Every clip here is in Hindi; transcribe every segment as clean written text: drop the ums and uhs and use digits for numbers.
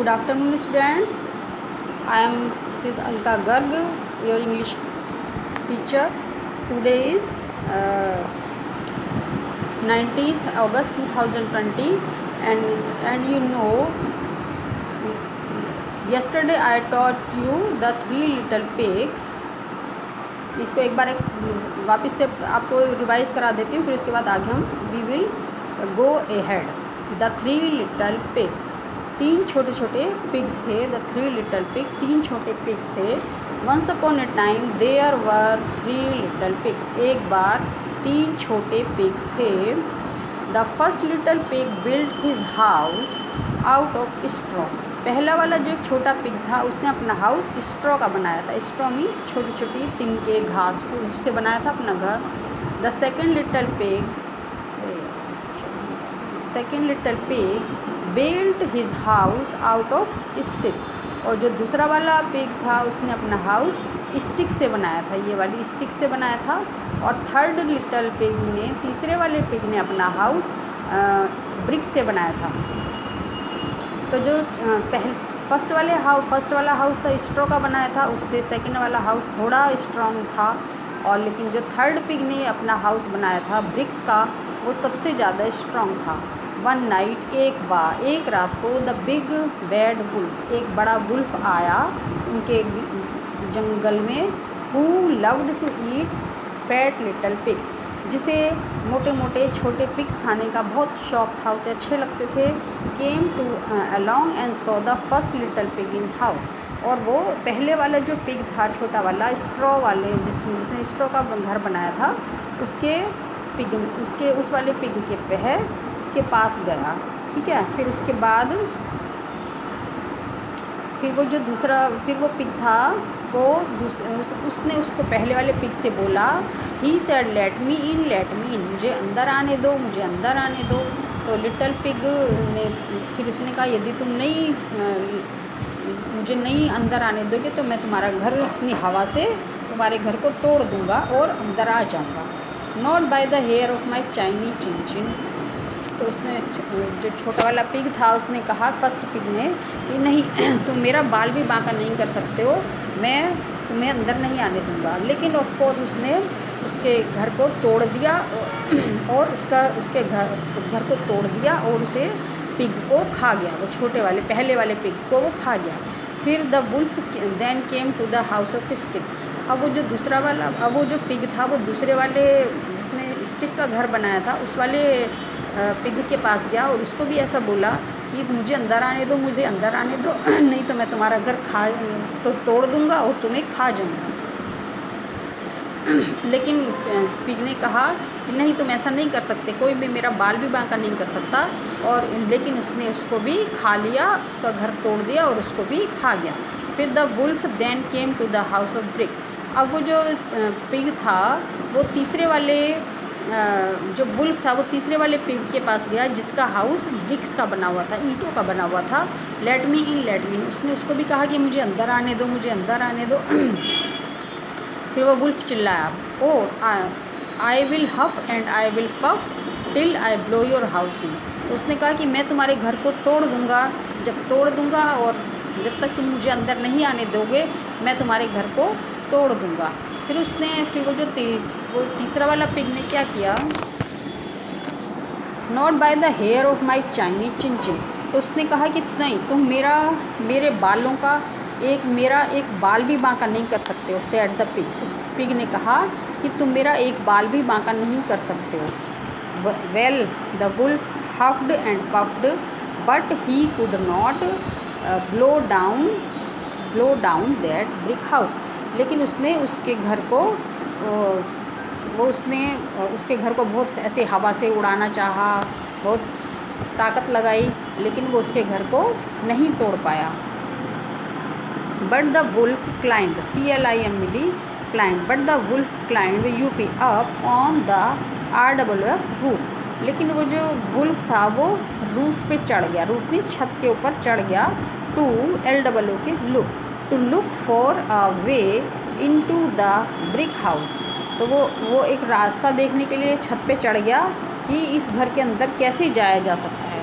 Good afternoon, students. I am Sid Alka Garg, your English teacher. Today is 19th August 2020, and you know, yesterday I taught you the three little pigs. इसको एक बार वापस से आपको रिवाइज करा देती हूँ, फिर उसके बाद आगे हम we will go ahead. The three little pigs, तीन छोटे छोटे पिग्स थे. द थ्री लिटल पिग्स, तीन छोटे पिग्स थे. Once upon a time there were three little pigs, एक बार तीन छोटे पिग्स थे. The first little pig build his house out of straw. पहला वाला जो एक छोटा पिग था उसने अपना हाउस स्ट्रॉ का बनाया था. स्ट्रॉ मीन्स छोटी छोटी तिनके घास फूस से बनाया था अपना घर. The second little pig built his house out of sticks. और जो दूसरा वाला पिग था उसने अपना हाउस स्टिक से बनाया था, ये वाली स्टिक से बनाया था. और थर्ड लिटल पिग ने, तीसरे वाले पिग ने अपना हाउस ब्रिक से बनाया था. तो जो फर्स्ट वाला हाउस था स्ट्रॉ का बनाया था, उससे सेकंड वाला हाउस थोड़ा स्ट्रॉन्ग था. और लेकिन जो थर्ड पिग ने अपना हाउस बनाया था ब्रिक्स का, वो सबसे ज़्यादा स्ट्रॉन्ग था. वन नाइट, एक रात को, द बिग बैड वुल्फ, एक बड़ा वुल्फ आया उनके जंगल में. Who loved to eat fat little pigs, जिसे मोटे मोटे छोटे पिग्स खाने का बहुत शौक़ था, उसे अच्छे लगते थे. Came to along and saw the first little pig in house. और वो पहले वाला जो पिग था छोटा वाला स्ट्रॉ वाले, जिसने स्ट्रॉ का घर बनाया था, उस वाले पिग के उसके पास गया. ठीक है. फिर उसके बाद फिर वो पिग था, वो उसने उसको पहले वाले पिग से बोला, ही सेड लेट मी इन, मुझे अंदर आने दो. तो लिटल पिग ने फिर उसने कहा, यदि तुम मुझे नहीं अंदर आने दोगे तो मैं तुम्हारा घर अपनी हवा से तुम्हारे घर को तोड़ दूंगा और अंदर आ जाऊंगा. Not by the hair of my chinny chin. तो उसने, जो छोटा वाला पिग था, उसने कहा फर्स्ट पिग ने कि नहीं, तुम मेरा बाल भी बांका नहीं कर सकते हो, मैं तुम्हें अंदर नहीं आने दूंगा. लेकिन ऑफ कोर्स उसने उसके घर को तोड़ दिया और उसके घर को तोड़ दिया और उसे पिग को खा गया. वो छोटे वाले पहले वाले पिग को वो खा गया. फिर the wolf then came to the house of stick. अब वो जो पिग था, वो दूसरे वाले जिसने स्टिक का घर बनाया था, उस वाले पिग के पास गया और उसको भी ऐसा बोला कि मुझे अंदर आने दो, नहीं तो मैं तुम्हारा घर तोड़ दूंगा और तुम्हें खा जाऊंगा. लेकिन पिग ने कहा कि नहीं, तुम ऐसा नहीं कर सकते, कोई भी मेरा बाल भी बांका नहीं कर सकता. और लेकिन उसने उसको भी खा लिया, उसका घर तोड़ दिया और उसको भी खा गया. फिर the wolf then came to the house of bricks. अब वो जो पिग था, वो तीसरे वाले जो वुल्फ था, वो तीसरे वाले पिग के पास गया जिसका हाउस ब्रिक्स का बना हुआ था, ईंटों का बना हुआ था. लेट मी इन, उसने उसको भी कहा कि मुझे अंदर आने दो. फिर वो वुल्फ चिल्लाया, oh I will huff and I will puff till I blow your house in. तो उसने कहा कि मैं तुम्हारे घर को तोड़ दूंगा और जब तक तुम मुझे अंदर नहीं आने दोगे, मैं तुम्हारे घर को तोड़ दूंगा. फिर वो तीसरा वाला पिग ने क्या किया, not by the hair of my chinny chin. तो उसने कहा कि नहीं, तुम मेरे बालों का मेरा एक बाल भी बांका नहीं कर सकते हो. Said the pig. उस पिग ने कहा कि तुम मेरा एक बाल भी बांका नहीं कर सकते हो. Well the wolf huffed and puffed but he could not blow down that brick house. लेकिन उसने उसके घर को बहुत ऐसे हवा से उड़ाना चाहा, बहुत ताकत लगाई, लेकिन वो उसके घर को नहीं तोड़ पाया. But the wolf climb, CLIMBD climb, but the wolf climb UP up on the RWF roof. लेकिन वो जो वुल्फ था वो रूफ पे चढ़ गया. रूफ में छत के ऊपर चढ़ गया. टू LWO के look for a way into the brick house. तो वो एक रास्ता देखने के लिए छत पे चढ़ गया कि इस घर के अंदर कैसे जाया जा सकता है.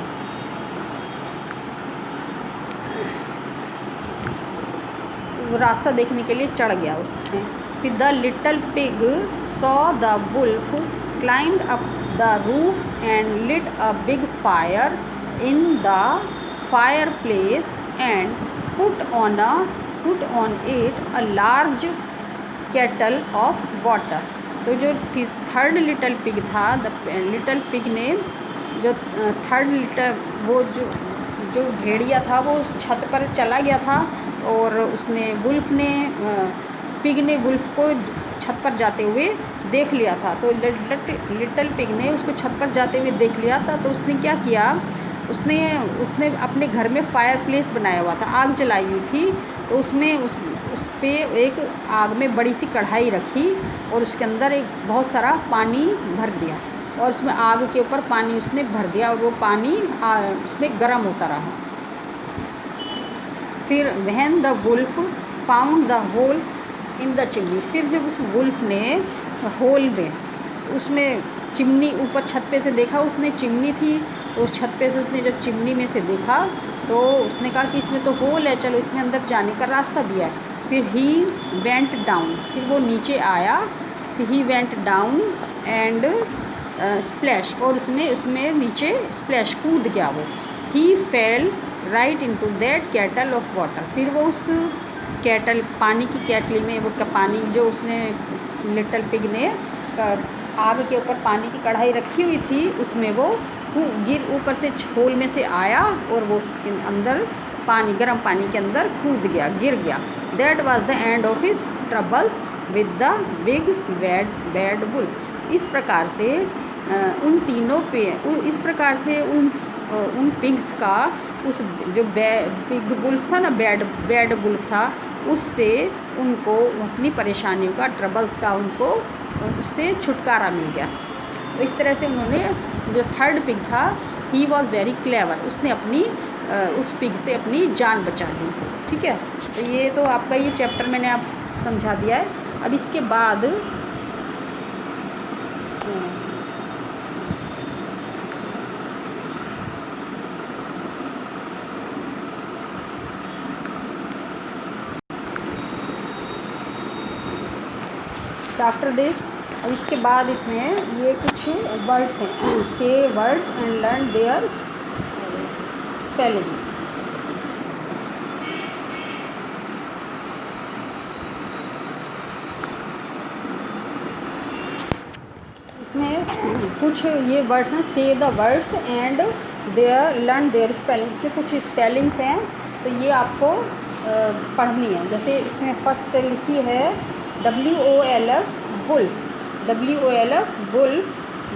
वो रास्ता देखने के लिए चढ़ गया उसमें। फिर the little pig saw the wolf climbed up the roof and lit a big fire in the fireplace and put on it a large kettle of water. तो जो थर्ड लिटल पिग था, द लिटल पिग ने जो थर्ड लिटल वो जो भेड़िया था वो छत पर चला गया था और उसने पिग ने वुल्फ को छत पर जाते हुए देख लिया था। तो लिटल पिग ने उसको छत पर जाते हुए देख लिया था। तो उसने क्या किया, उसने अपने घर में फायर प्लेस बनाया हुआ था, आग जलाई हुई थी। तो उसमें उस पे एक आग में बड़ी सी कढ़ाई रखी और उसके अंदर एक बहुत सारा पानी भर दिया और उसमें आग के ऊपर पानी उसने भर दिया और वो पानी उसमें गर्म होता रहा। फिर when the wolf found the hole in the chimney, फिर जब उस वुल्फ ने होल में उसमें चिमनी ऊपर छत पे से देखा, उसने चिमनी थी तो उस छत पे से उसने जब चिमनी में से देखा तो उसने कहा कि इसमें तो होल है, चलो इसमें अंदर जाने का रास्ता भी है। फिर ही वेंट डाउन, फिर वो नीचे आया। फिर he went down and splash, और उसमें नीचे स्प्लैश कूद गया वो। He fell right into that kettle of water, फिर वो उस केटल पानी की केटली में वो पानी जो उसने लिटल पिग ने आग के ऊपर पानी की कढ़ाई रखी हुई थी उसमें वो ऊपर से होल में से आया और वो उसके अंदर गर्म पानी के अंदर कूद गया, गिर गया। That was the end of his troubles with the big bad wolf. इस प्रकार से उन पिग्स का उस जो बिग वुल्फ था ना, बैड वुल्फ था, उससे उनको अपनी परेशानियों का, ट्रबल्स का उनको उससे छुटकारा मिल गया। तो इस तरह से उन्होंने, जो थर्ड पिग था, ही वॉज वेरी क्लेवर, उसने उस पिग से अपनी जान बचा ली। ठीक है, तो ये तो आपका ये चैप्टर मैंने आप समझा दिया है। अब इसके बाद आफ्टर दिस, अब इसके बाद इसमें ये कुछ वर्ड्स हैं, say words and learn their spellings. इसमें कुछ ये वर्ड्स हैं, say the words and their learn their spellings. इसमें कुछ स्पेलिंग्स हैं तो ये आपको पढ़नी है। जैसे इसमें फर्स्ट लिखी है WOLF wolf, WOLF wolf,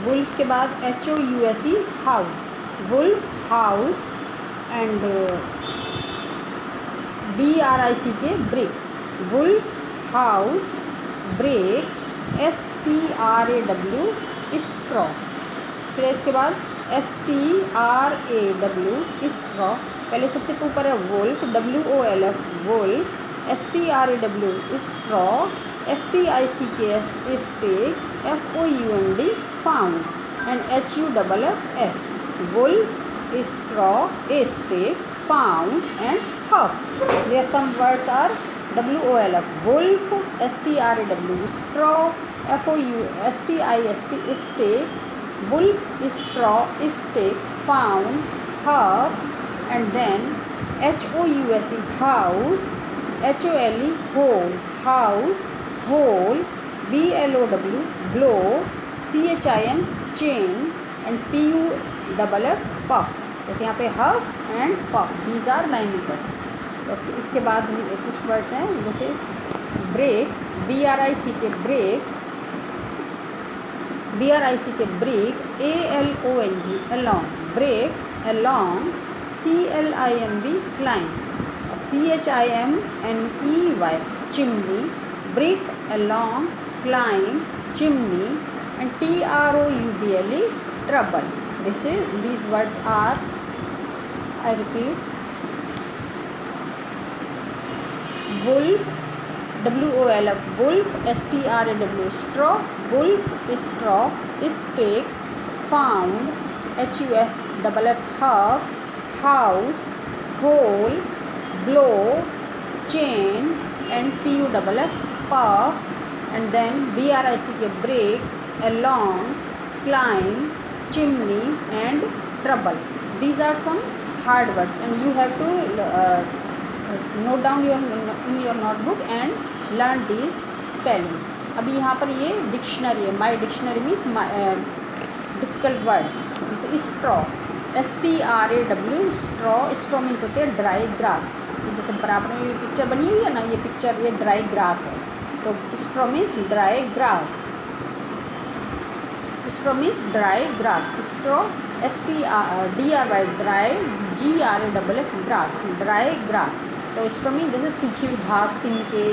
wolf के बाद HOUSE house, wolf house, and BRICK brick, wolf house brick, STRAW straw. फिर इसके बाद STRAW स्ट्रॉ, पहले सबसे ऊपर है wolf, WOLF wolf, STRAW straw, STICKS stakes, FOUND found, and HUFF wolf, straw, stakes, found, and huff. There some words are WOLF wolf, STRAW straw, FOUSTIST stakes, wolf, straw, stakes, found, huff, and then HOUSE house, HOLE whole, house, whole, BLOW blow, CHIN chain, and PUFF puff। जैसे यहाँ पे huff and puff, these are 9 words। तो इसके बाद कुछ वर्ड्स हैं जैसे break, BRICK break, BRICK ALONG along, break along, CLIMB climb, CHIMNEY chimney, break along, climb, chimney, and TROUBLE trouble। These words are, I repeat, wolf, WOLF wolf, STRAW straw, wolf, straw, stakes, found, HUFF huff, house, hole, blow, chain, and PUFF puff, and then BRIC के break, along, climb, chimney and trouble. These are some hard words and you have to note down in your notebook and learn these spellings. अभी यहाँ पर ये डिक्शनरी है, माई डिक्शनरी मीन्स डिफ़िकल्ट वर्ड्स. जैसे straw, STRAW, straw. Straw means होते हैं ड्राई ग्रास. ये जैसे बराबर में ये पिक्चर बनी हुई है ना, ये पिक्चर ये ड्राई ग्रास है. तो straw means dry grass. Straw means dry grass. Straw STRDRY dry, GRASS grass, dry grass. तो स्ट्रॉ मीन्स जैसे सूखी हुई घास, तिनके.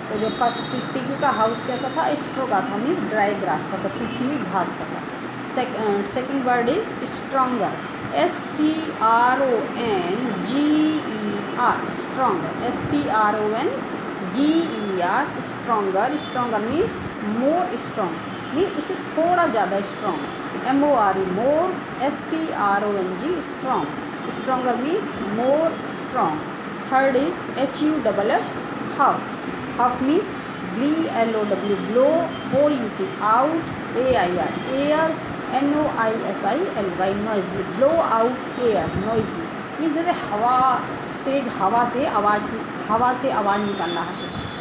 तो जो फर्स्ट पिग का हाउस कैसा था, स्ट्रॉ का था, मीन्स ड्राई ग्रास का था, सूखी हुई घास का था. Second word is stronger, STRONGER, stronger, STRONGER, stronger. Stronger means more strong, means उससे थोड़ा ज़्यादा strong. MORE, more. STRONG, strong. Stronger means more strong. Third is HUFF, huff. Huff means BLOW, blow. OUT, out. AIR, air. NOISILY, noisily. Blow out air, noisily. Means जैसे हवा, तेज हवा से आवाज़ निकालना है,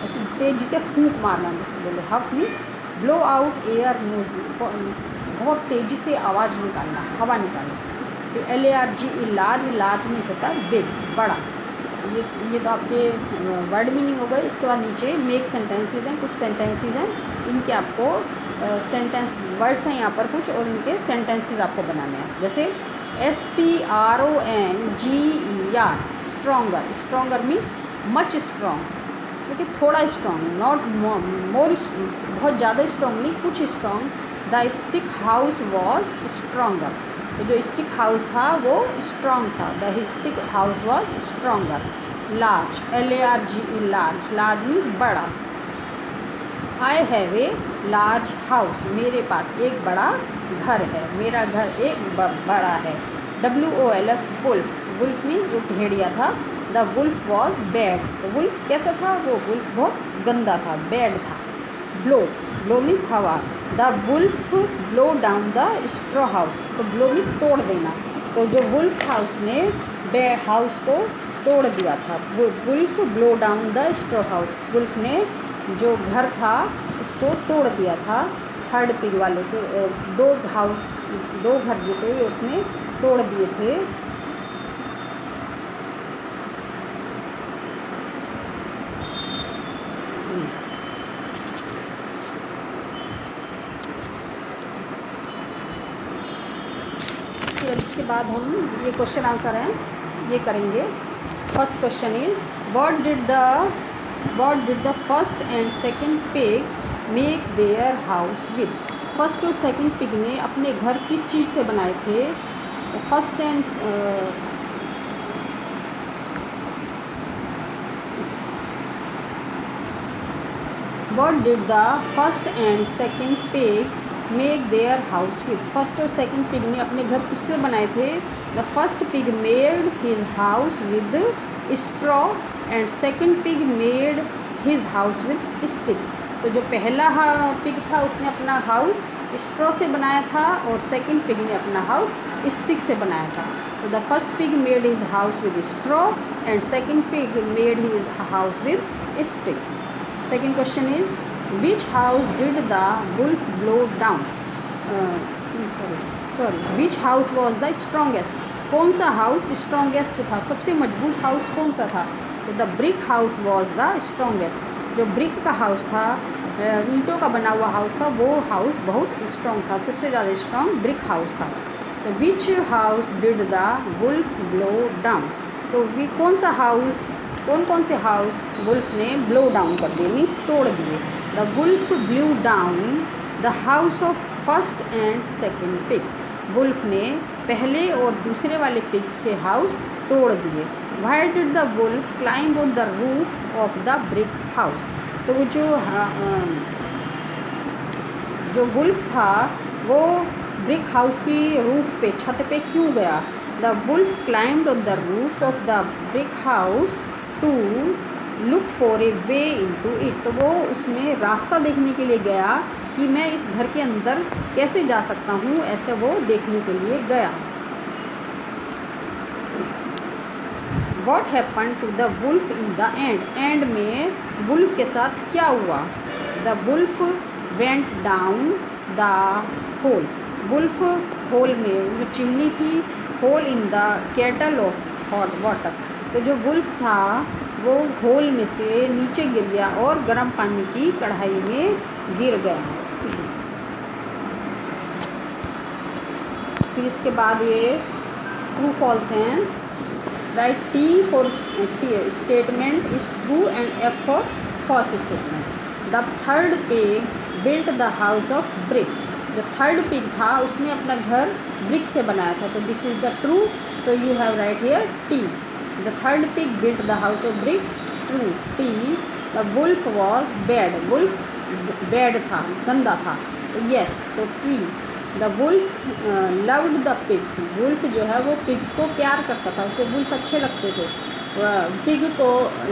ऐसे तेज़ी से फूंक मारना है उसको बोले. Huff means blow out air, noisily, बहुत तेज़ी से आवाज़ निकालना, हवा निकालना. फिर LARGE, लार्ज. लार्ज मीन्स होता है बिग, बड़ा. ये तो आपके वर्ड मीनिंग हो गए. इसके बाद नीचे मेक सेंटेंसेज हैं, कुछ सेंटेंसेज हैं, इनके आपको सेंटेंस वर्ड्स हैं यहाँ पर कुछ, और इनके सेंटेंसेस आपको बनाने हैं. जैसे STRONGER, stronger. Stronger means much strong, क्योंकि थोड़ा स्ट्रॉन्ग, नॉट मोर, बहुत ज़्यादा स्ट्रॉन्ग नहीं, कुछ strong. The stick house was stronger. तो जो स्टिक हाउस था वो स्ट्रॉन्ग था. The stick house was stronger. Large, LARGE, large. Large means बड़ा. I have a large house, मेरे पास एक बड़ा घर है, मेरा घर एक बड़ा है. WOLF, wolf. वुल्फ मीन्स जो भेड़िया था. The wolf was bad. तो वुल्फ कैसा था, वो वुल्फ बहुत गंदा था, बैड था. ब्लो. ब्लो मीन्स हवा. The wolf blow down the straw house. तो ब्लो मीन्स तोड़ देना. तो जो वुल्फ था उसने हाउस को तोड़ दिया था. Wolf blow down the straw house. Wolf ने जो घर था उसको तोड़ दिया था. थर्ड पिग वाले के दो घर जो थे उसने तोड़ दिए थे. फिर इसके बाद हम ये क्वेश्चन आंसर हैं ये करेंगे. First question is what did the first and second pigs make their house with. First और सेकंड पिग ने अपने घर किस चीज़ से बनाए थे. First and what did the first and second pigs make their house with. First और सेकंड पिग ने अपने घर किससे बनाए थे. The first pig made his house with straw and second pig made his house with sticks. तो जो पहला पिग था उसने अपना हाउस स्ट्रॉ से बनाया था और सेकंड पिग ने अपना हाउस स्टिक से बनाया था. तो the first pig made his house with straw and second pig made his house with sticks. Second question is which house did the wolf blow down. Which house was the strongest. कौन सा हाउस स्ट्रॉन्गेस्ट था, सबसे मजबूत हाउस कौन सा था. तो the brick house was the strongest. जो ब्रिक का हाउस था, ईंटों का बना हुआ हाउस था, वो हाउस बहुत स्ट्रॉन्ग था, सबसे ज़्यादा स्ट्रॉन्ग ब्रिक हाउस था. तो which house did the wolf blow down. तो कौन सा हाउस, कौन से हाउस वुल्फ ने ब्लो डाउन कर दिए, मीन्स तोड़ दिए. The wolf blew down the house of first and second pigs. Wolf ने पहले और दूसरे वाले पिग्स के हाउस तोड़ दिए. Why did the wolf climb on the roof of the brick house. तो वो जो वुल्फ था वो ब्रिक हाउस की रूफ पे, छत पे क्यों गया. The wolf climbed on the roof of the brick house to look for a way into it, तो वो उसमें रास्ता देखने के लिए गया कि मैं इस घर के अंदर कैसे जा सकता हूँ, ऐसे वो देखने के लिए गया। What happen to the wolf in the end में वुल्फ के साथ क्या हुआ। The wolf went down the hole, wolf hole में जो चिमनी थी, hole in the kettle of hot water, तो जो वुल्फ था वो होल में से नीचे गिर गया और गर्म पानी की कढ़ाई में गिर गया। फिर इसके बाद ये ट्रू फॉल्स हैं। Right T for statement is true and F for false statement. The third pig built the house of bricks, जो थर्ड पिग था उसने अपना घर ब्रिक्स से बनाया था, तो this is the true, so you have right here T. The third pig built the house of bricks, true. T. The wolf was bad, wolf bad था, गंदा था, तो yes, तो T. The wolves loved the pigs, wolf जो है वो pigs को प्यार करता था, उसे wolf अच्छे लगते थे, पिग को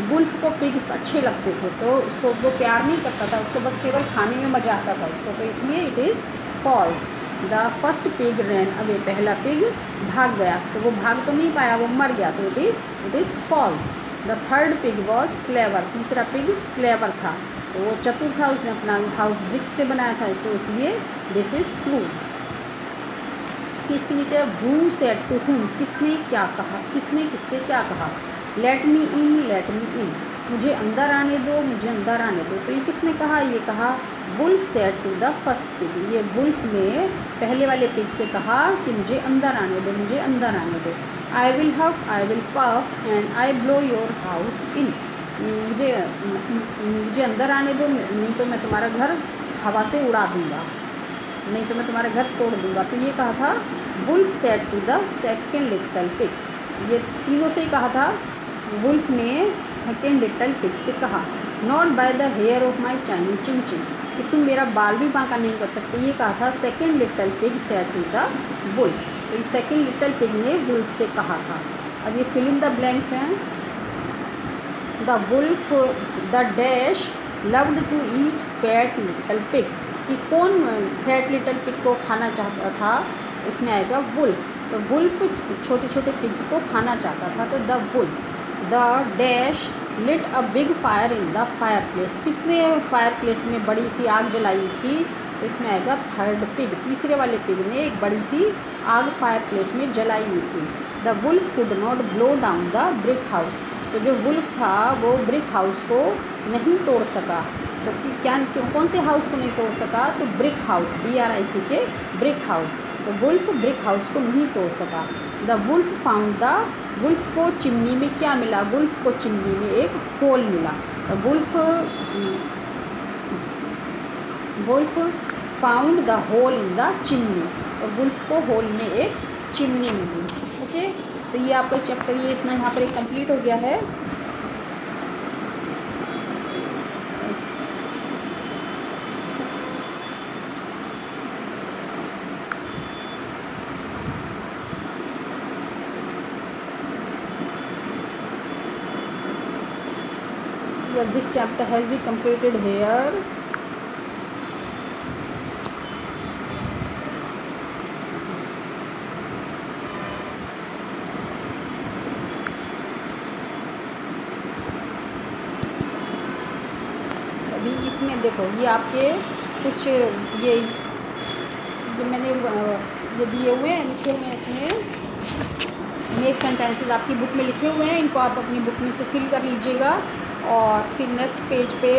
वुल्फ को पिग्स अच्छे लगते थे, तो उसको वो प्यार नहीं करता था, उसको बस केवल खाने में मज़ा आता था उसको, तो इसलिए it is false. The first pig ran away, पहला पिग भाग गया, तो वो भाग तो नहीं पाया, वो मर गया, तो it is false. The third pig was clever, तीसरा पिग क्लेवर था, तो वो चतुर था, उसने अपना हाउस ब्रिक्स से बनाया था, इसको इसलिए दिस इज़ ट्रू। इसके नीचे हु सेड टू हुम, किसने क्या कहा, किसने किससे क्या कहा। लेट मी इन, मुझे अंदर आने दो, मुझे अंदर आने दो, तो ये किसने कहा, ये कहा wolf said to the first pig, ये वुल्फ ने पहले वाले पिग से कहा कि मुझे अंदर आने दो, मुझे अंदर आने दो। I will huff, I will puff and I blow your house in, मुझे अंदर आने दो, नहीं तो मैं तुम्हारा घर हवा से उड़ा दूँगा, नहीं तो मैं तुम्हारा घर तोड़ दूँगा। तो ये कहा था wolf said to the second little pig, ये तीनों से ही कहा था, वुल्फ ने सेकेंड लिटल पिग से कहा। Not by the hair of my chinny chin chin, कि तुम मेरा बाल भी बांका नहीं कर सकते, ये कहा था second little pig said to the wolf, तो ये सेकेंड लिटल पिग ने वुल्फ से कहा था। अब ये फिल इन द ब्लैंक्स हैं। The wolf the dash loved to eat fat little pigs, कि कौन फैट लिटल पिग को खाना चाहता था, इसमें आएगा वुल्फ, तो वुल्फ छोटे छोटे पिग्स को खाना चाहता था, तो the wolf. The dash lit a big fire in the fireplace, किसने फायर प्लेस में बड़ी सी आग जलाई थी, तो इसमें आएगा थर्ड पिग, तीसरे वाले पिग ने एक बड़ी सी आग फायर प्लेस में जलाई हुई थी। The wolf could not blow down the brick house, तो जो वुल्फ था वो ब्रिक हाउस को नहीं तोड़ सका, तो क्या कौन से हाउस को नहीं तोड़ सका, तो ब्रिक हाउस, BRIC के ब्रिक हाउस, तो वुल्फ ब्रिक हाउस को नहीं तोड़ सका। The wolf found the, wolf को चिमनी में क्या मिला, वुल्फ को चिमनी में एक होल मिला, तो wolf found the hole in the chimney, तो वुल्फ को होल में एक चिमनी मिली। ओके, तो ये आपका चैप्टर ये इतना यहाँ पर कंप्लीट हो गया है। This chapter has been completed here. अभी इसमें देखो ये आपके कुछ ये मैंने ये दिए हुए हैं, लिखे हुए हैं, इसमें नेक्स्ट सेंटेंसेस आपकी बुक में लिखे हुए हैं, इनको आप अपनी बुक में से फिल कर लीजिएगा, और फिर नेक्स्ट पेज पे